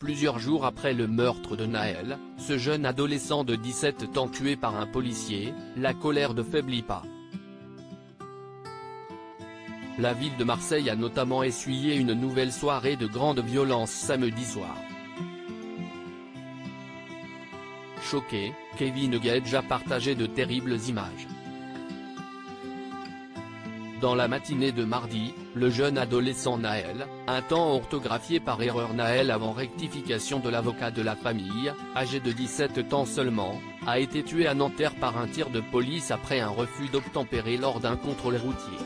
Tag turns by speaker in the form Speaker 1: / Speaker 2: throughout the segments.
Speaker 1: Plusieurs jours après le meurtre de Nahel, ce jeune adolescent de 17 ans tué par un policier, la colère ne faiblit pas. La ville de Marseille a notamment essuyé une nouvelle soirée de grande violence samedi soir. Choqué, Kevin Gage a partagé de terribles images. Dans la matinée de mardi, le jeune adolescent Nahel, un temps orthographié par erreur Nahel avant rectification de l'avocat de la famille, âgé de 17 ans seulement, a été tué à Nanterre par un tir de police après un refus d'obtempérer lors d'un contrôle routier.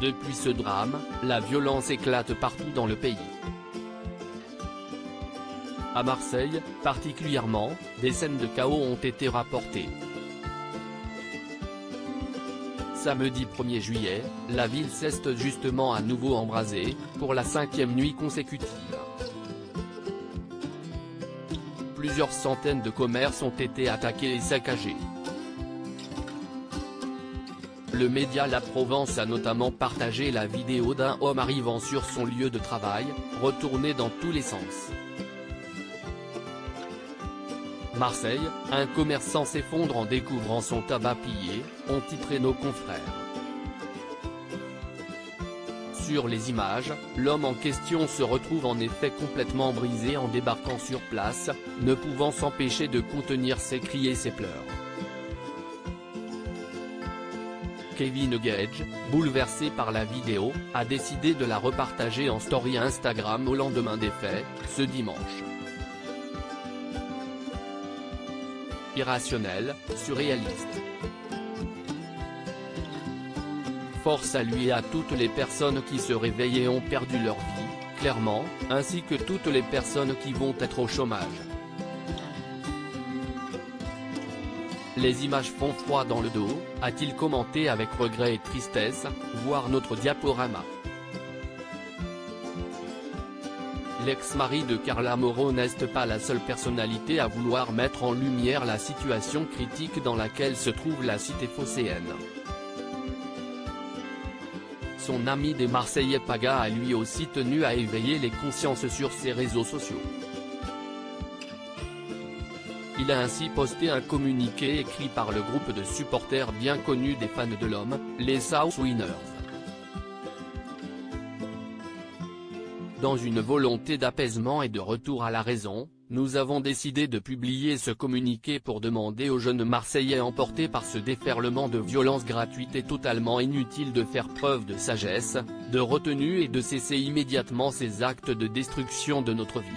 Speaker 1: Depuis ce drame, la violence éclate partout dans le pays. À Marseille, particulièrement, des scènes de chaos ont été rapportées. Samedi 1er juillet, la ville s'est justement à nouveau embrasée, pour la 5e nuit consécutive. Plusieurs centaines de commerces ont été attaqués et saccagés. Le média La Provence a notamment partagé la vidéo d'un homme arrivant sur son lieu de travail, retourné dans tous les sens. Marseille, un commerçant s'effondre en découvrant son tabac pillé, ont titré nos confrères. Sur les images, l'homme en question se retrouve en effet complètement brisé en débarquant sur place, ne pouvant s'empêcher de contenir ses cris et ses pleurs. Kevin Gage, bouleversé par la vidéo, a décidé de la repartager en story Instagram au lendemain des faits, ce dimanche. Irrationnel, surréaliste. Force à lui et à toutes les personnes qui se réveillent et ont perdu leur vie, clairement, ainsi que toutes les personnes qui vont être au chômage. Les images font froid dans le dos, a-t-il commenté avec regret et tristesse, voir notre diaporama. L'ex-mari de Carla Moreau n'est pas la seule personnalité à vouloir mettre en lumière la situation critique dans laquelle se trouve la cité phocéenne. Son ami des Marseillais Paga a lui aussi tenu à éveiller les consciences sur ses réseaux sociaux. Il a ainsi posté un communiqué écrit par le groupe de supporters bien connu des fans de l'homme, les South Winners. Dans une volonté d'apaisement et de retour à la raison, nous avons décidé de publier ce communiqué pour demander aux jeunes Marseillais emportés par ce déferlement de violence gratuite et totalement inutile de faire preuve de sagesse, de retenue et de cesser immédiatement ces actes de destruction de notre ville.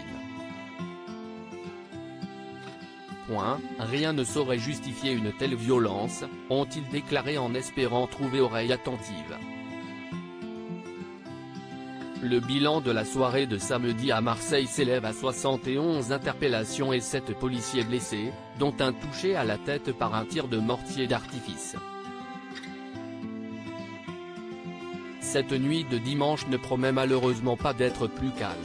Speaker 1: Rien ne saurait justifier une telle violence, ont-ils déclaré en espérant trouver oreille attentive. Le bilan de la soirée de samedi à Marseille s'élève à 71 interpellations et 7 policiers blessés, dont un touché à la tête par un tir de mortier d'artifice. Cette nuit de dimanche ne promet malheureusement pas d'être plus calme.